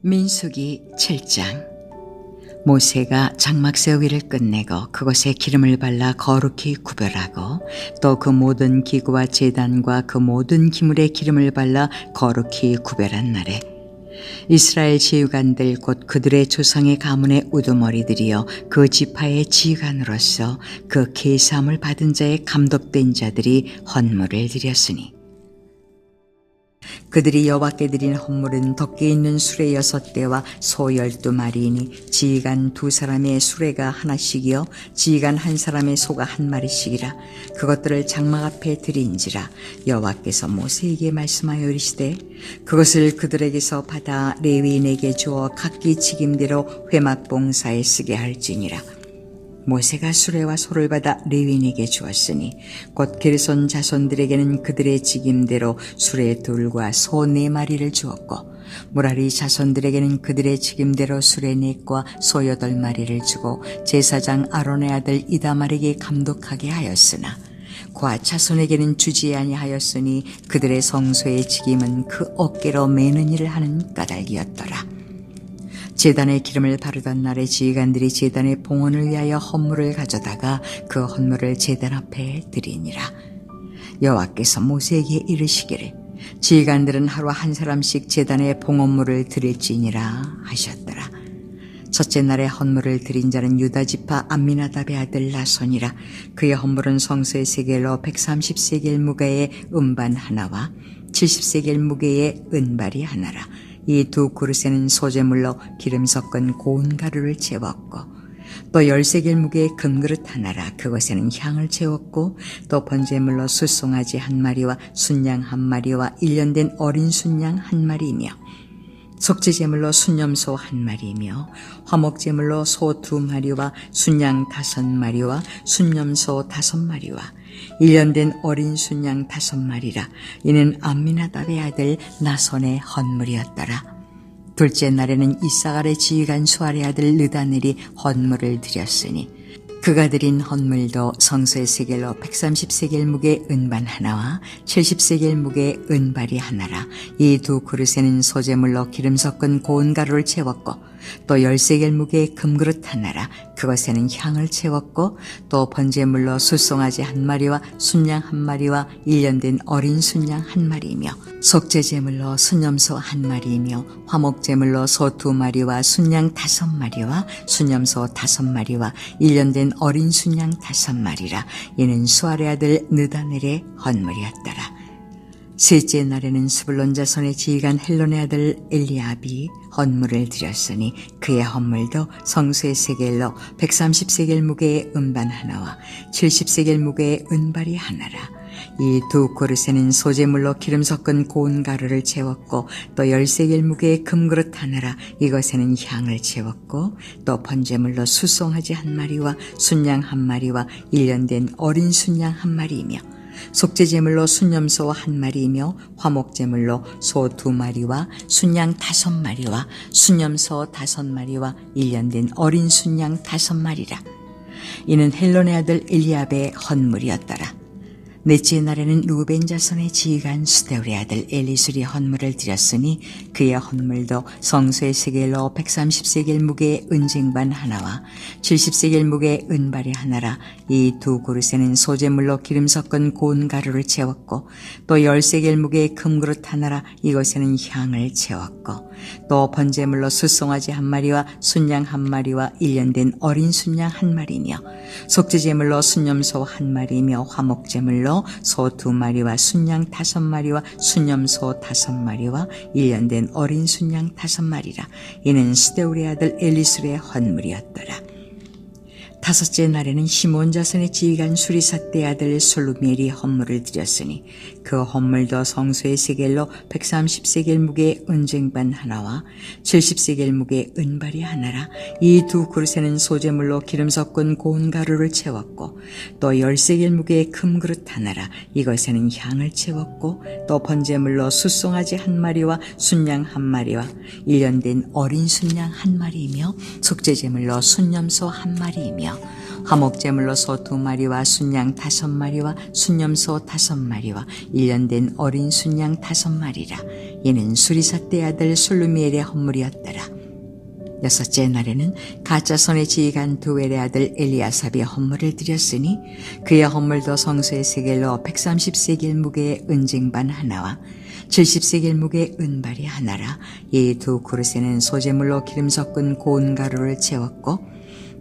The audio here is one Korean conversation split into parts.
민수기 7장. 모세가 장막 세우기를 끝내고 그곳에 기름을 발라 거룩히 구별하고 또 그 모든 기구와 제단과 그 모든 기물에 기름을 발라 거룩히 구별한 날에 이스라엘 지휘관들 곧 그들의 조상의 가문의 우두머리들이여 그 지파의 지휘관으로서 그 계사함을 받은 자의 감독된 자들이 헌물을 드렸으니 그들이 여호와께 드린 헌물은 덕게 있는 수레 6대와 소 12마리이니 지휘관 2사람의 수레가 하나씩이요 지휘관 1사람의 소가 1마리씩이라. 그것들을 장막 앞에 드린지라. 여호와께서 모세에게 말씀하여 이르시되 그것을 그들에게서 받아 레위인에게 주어 각기 직임대로 회막 봉사에 쓰게 할지니라. 모세가 수레와 소를 받아 레위인에게 주었으니 곧 게르손 자손들에게는 그들의 직임대로 수레 2과 소 4마리를 주었고 무라리 자손들에게는 그들의 직임대로 수레 4과 소 8마리를 주고 제사장 아론의 아들 이다말에게 감독하게 하였으나 과 자손에게는 주지 아니하였으니 그들의 성소의 직임은 그 어깨로 매는 일을 하는 까닭이었더라. 제단에 기름을 바르던 날에 지휘관들이 제단의 봉헌을 위하여 헌물을 가져다가 그 헌물을 제단 앞에 드리니라. 여호와께서 모세에게 이르시기를 지휘관들은 하루 1사람씩 제단에 봉헌물을 드릴지니라 하셨더라. 첫째 날에 헌물을 드린 자는 유다지파 암미나답의 아들 나손이라. 그의 헌물은 성소의 세겔로 130세겔 무게의 음반 하나와 70세겔 무게의 은발이 하나라. 이 2 그릇에는 소재물로 기름 섞은 고운 가루를 채웠고 또 10세겔 무게의 금그릇 하나라. 그것에는 향을 채웠고 또 번제물로 숫송아지 1마리와 순양 1마리와 1년 어린 순양 1마리이며 속죄제물로 순염소 1마리이며 화목제물로 소 2마리와 순양 5마리와 순염소 5마리와 1년 어린 순양 5마리라. 이는 암미나답의 아들 나손의 헌물이었더라. 둘째 날에는 이사갈의 지휘관 수알의 아들 느다넬이 헌물을 드렸으니 그가 드린 헌물도 성소의 세겔로 130세겔 무게의 은반 하나와 70세겔 무게의 은발이 하나라. 이 2 그릇에는 소재물로 기름 섞은 고운 가루를 채웠고 또 10세겔 무게의 금그릇 하나라. 그것에는 향을 채웠고 또 번제물로 숫송아지 1마리와 순양 1마리와 1년 어린 순양 1마리이며 속죄제물로 순염소 1마리이며 화목제물로 소 2마리와 순양 5마리와 순염소 5마리와 1년 어린 순양 5마리라. 이는 수알의 아들 느다넬의 헌물이었더라. 셋째 날에는 스불론 자손의 지휘관 헬론의 아들 엘리압이 헌물을 드렸으니 그의 헌물도 성소의 세겔로 130세겔 무게의 은반 하나와 70세겔 무게의 은발이 하나라. 이 2 그릇에는 소재물로 기름 섞은 고운 가루를 채웠고 또 10세겔 무게의 금그릇 하나라. 이것에는 향을 채웠고 또 번제물로 숫송아지 1마리와 순양 1마리와 1년 어린 순양 1마리이며 속죄제물로 순염소 1마리이며 화목제물로 소 2마리와 순양 5마리와 순염소 5마리와 1년 어린 순양 5마리라. 이는 헬론의 아들 엘리압의 헌물이었더라. 넷째 날에는 루벤 자손의 지휘관 수데울의 아들 엘리술이 헌물을 드렸으니 그의 헌물도 성소의 세겔로 130세겔 무게의 은쟁반 하나와 70세겔 무게의 은발이 하나라. 이 2 그릇에는 소재물로 기름 섞은 고운 가루를 채웠고 또 10세겔 무게의 금그릇 하나라. 이것에는 향을 채웠고 또 번제물로 숫송아지 1마리와 순양 1마리와 1년 어린 순양 1마리며 속죄제물로 순염소 1마리이며 화목제물로 소 2마리와 순양 5마리와 순염소 5마리와 1년 어린 순양 5마리라. 이는 스데울의 아들 엘리술의 헌물이었더라. 다섯째 날에는 시몬 자손의 지휘관 수리사떼의 아들 솔루미엘이 헌물을 드렸으니 그 헌물도 성소의 세겔로 130세겔 무게의 은쟁반 하나와 70세겔 무게의 은발이 하나라. 이 2 그릇에는 소재물로 기름 섞은 고운 가루를 채웠고 또 10세겔 무게의 금그릇 하나라. 이것에는 향을 채웠고 또 번제물로 숫송아지 1마리와 순양 1마리와 1년 어린 순양 1마리이며 속죄제물로 순염소 1마리이며 화목제물로 소 2마리와 순양 5마리와 순염소 5마리와 1년 된 어린 순양 5마리라. 이는 수리사떼 아들 술루미엘의 헌물이었더라. 여섯째 날에는 가짜손의 지휘관 두엘의 아들 엘리아삽이 헌물을 드렸으니 그의 헌물도 성소의 세겔로 130세겔 무게의 은쟁반 하나와 70세겔 무게의 은발이 하나라. 이 두 그릇에는 소재물로 기름 섞은 고운 가루를 채웠고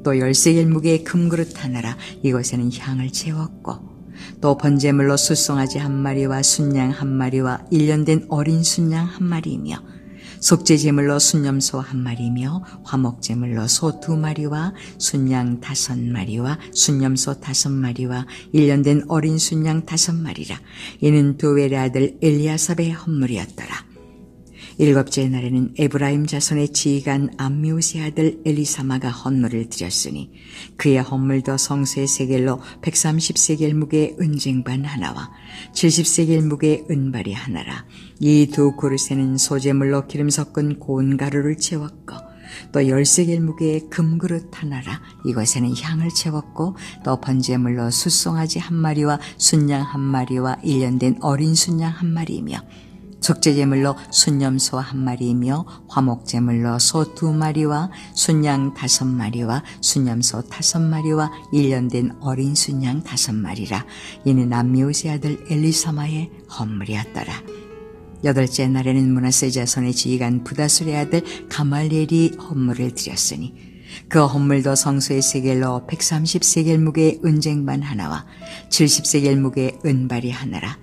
또 10세겔 무게의 금그릇 하나라. 이것에는 향을 채웠고 또 번제물로 숫송아지 1마리와 순양 1마리와 1년 된 어린 순양 1마리이며 속죄제물로 순염소 1마리며 화목제물로 소 2마리와 순양 5마리와 순염소 5마리와 1년 된 어린 순양 5마리라. 이는 두엘의 아들 엘리아삽의 헌물이었더라. 일곱째 날에는 에브라임 자손의 지휘관 암미우스의 아들 엘리사마가 헌물을 드렸으니 그의 헌물도 성소의 세겔로 130세겔 무게의 은쟁반 하나와 70세겔 무게의 은발이 하나라. 이 두 그릇에는 소재물로 기름 섞은 고운 가루를 채웠고 또 10세겔 무게의 금그릇 하나라. 이것에는 향을 채웠고 또 번제물로 숫송아지 1마리와 순양 1마리와 1년 된 어린 순양 1마리이며 속죄제물로 순염소 1마리이며 화목제물로 소 2마리와 순양 5마리와 순염소 5마리와 1년 된 어린 순양 5마리라. 이는 암미우스의 아들 엘리사마의 헌물이었더라. 여덟째 날에는 므낫세 자손의 지휘관 부다술의 아들 가말리엘이 헌물을 드렸으니 그 헌물도 성소의 세겔로 130세겔 무게의 은쟁반 하나와 70세겔 무게의 은발이 하나라.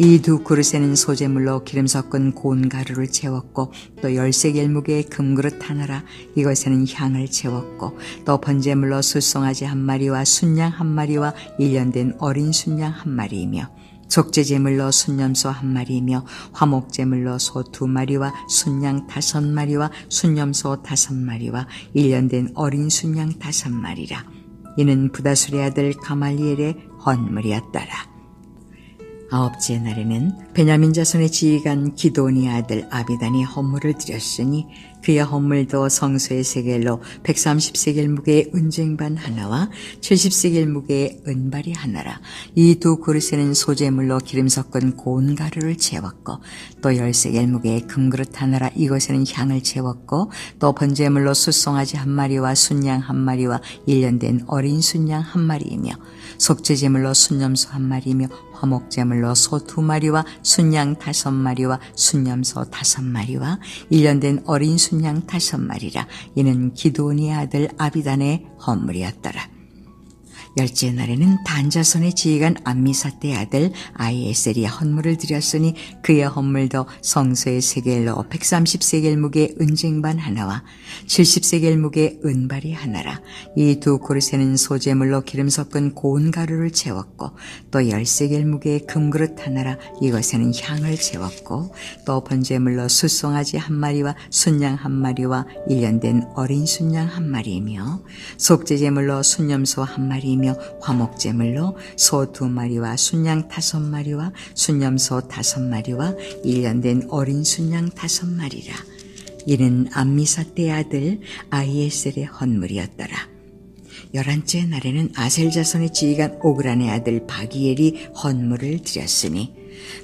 이 두 그릇에는 소재물로 기름 섞은 고운 가루를 채웠고 또 10세겔 무게의 금그릇 하나라. 이것에는 향을 채웠고 또 번제물로 숫송아지 1마리와 순양 1마리와 1년 된 어린 순양 1마리이며 속죄제물로 순염소 1마리이며 화목제물로 소 2마리와 순양 5마리와 순염소 5마리와 1년 된 어린 순양 5마리라. 이는 부다술의 아들 가말리엘의 헌물이었더라. 아홉째 날에는 베냐민 자손의 지휘관 기도니 아들 아비단이 헌물을 드렸으니 그의 헌물도 성소의 세겔로 130세겔 무게의 은쟁반 하나와 70세겔 무게의 은발이 하나라. 이 두 그릇에는 소재물로 기름 섞은 고운 가루를 채웠고 또 10세겔 무게의 금그릇 하나라. 이것에는 향을 채웠고 또 번제물로 숫송아지 1마리와 순양 1마리와 1년 된 어린 순양 1마리이며 속죄제물로 순염소 1마리이며 화목제물로 소 2마리와 순양 5마리와 순염소 5마리와 1년 된 어린 순양 5마리라. 이는 기드온의 아들 아비단의 헌물이었더라. 열째 날에는 단자손의 지휘관 암미사떼의 아들 아이에셀이 헌물을 드렸으니 그의 헌물도 성소의 세겔로 130세겔 무게의 은쟁반 하나와 70세겔 무게의 은발이 하나라. 이 두 그릇에는 소재물로 기름 섞은 고운 가루를 채웠고 또 10세겔 무게의 금그릇 하나라. 이것에는 향을 채웠고 또 번제물로 숫송아지 1마리와 순양 1마리와 1년 된 어린 순양 1마리이며 속죄제물로 순염소 1마리이며 화목제물로 소 2마리와 순양 5마리와 순염소 5마리와 1년 된 어린 순양 5마리라. 이는 암미사떼의 아들 아이에셀의 헌물이었더라. 11째 날에는 아셀 자손의 지휘관 오그란의 아들 바기엘이 헌물을 드렸으니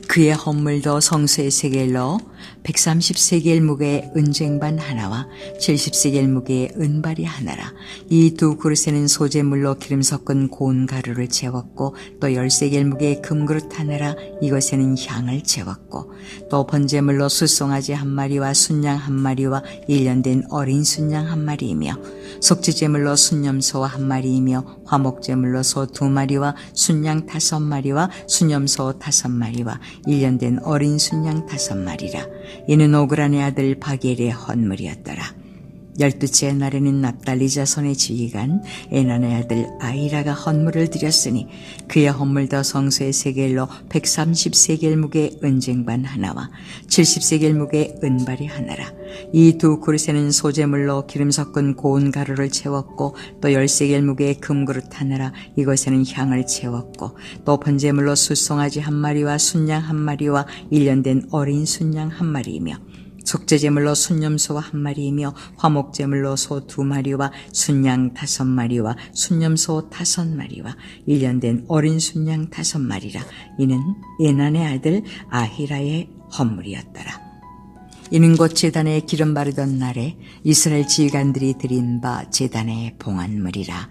그의 헌물도 성소의 세겔로 130세겔 무게의 은쟁반 하나와 70세겔 무게의 은발이 하나라. 이 두 그릇에는 소재물로 기름 섞은 고운 가루를 채웠고 또 10세겔 무게의 금그릇 하나라. 이것에는 향을 채웠고 또 번제물로 숫송아지 1마리와 순양 1마리와 1년 된 어린 순양 1마리이며 속죄제물로 순염소 1마리이며 화목제물로 소 2마리와 순양 5마리와 순염소 5마리와 1년 된 어린 순양 5마리라. 이는 오그란의 아들 바겔의 헌물이었더라. 12째 날에는 납달리 자손의 지휘관 에난의 아들 아이라가 헌물을 드렸으니 그의 헌물도 성소의 세겔로 130세겔 무게의 은쟁반 하나와 70세겔 무게의 은발이 하나라. 이 두 그릇에는 소재물로 기름 섞은 고운 가루를 채웠고 또 10세겔 무게의 금그릇 하나라. 이것에는 향을 채웠고 또 번제물로 숫송아지 1마리와 순양 1마리와 1년 된 어린 순양 1마리이며 속죄제물로 순염소와 1마리이며 화목제물로 소 2마리와 순양 5마리와 순염소 5마리와 1년 된 어린 순양 5마리라. 이는 에난의 아들 아히라의 헌물이었더라. 이는 곧 제단에 기름 바르던 날에 이스라엘 지휘관들이 드린 바 제단의 봉헌물이라.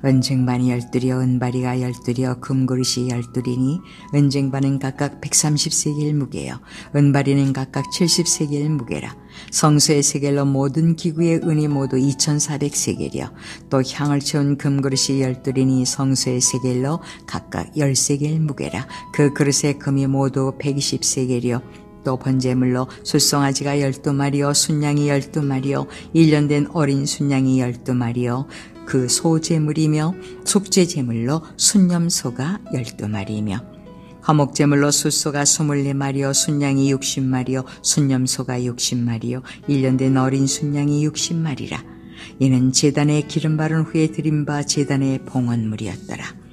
은쟁반이 12려 은바리가 12려 금그릇이 12리니 은쟁반은 각각 130세겔 무게요 은바리는 각각 70세겔 무게라. 성소의 세겔로 모든 기구의 은이 모두 2400세겔이요 또 향을 채운 금그릇이 12리니 성소의 세겔로 각각 10세겔 무게라. 그 그릇의 금이 모두 120세겔이요 또 번제물로 숫송아지가 12마리요 순양이 12마리요 1년 된 어린 순양이 12마리요 그 소제물이며 속죄제물로 순염소가 12마리이며 화목제물로 숫소가 24마리요 순양이 60마리요 순염소가 60마리요 1년 된 어린 순양이 60마리라. 이는 제단에 기름 바른 후에 드린 바 제단의 봉헌물이었더라.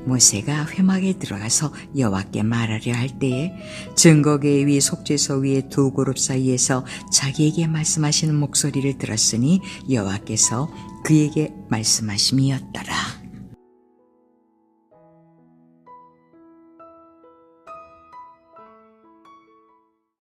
모세가 회막에 들어가서 여호와께 말하려 할 때에 증거궤 위 속죄소 위에 2 그룹 사이에서 자기에게 말씀하시는 목소리를 들었으니 여호와께서 그에게 말씀하심이었더라.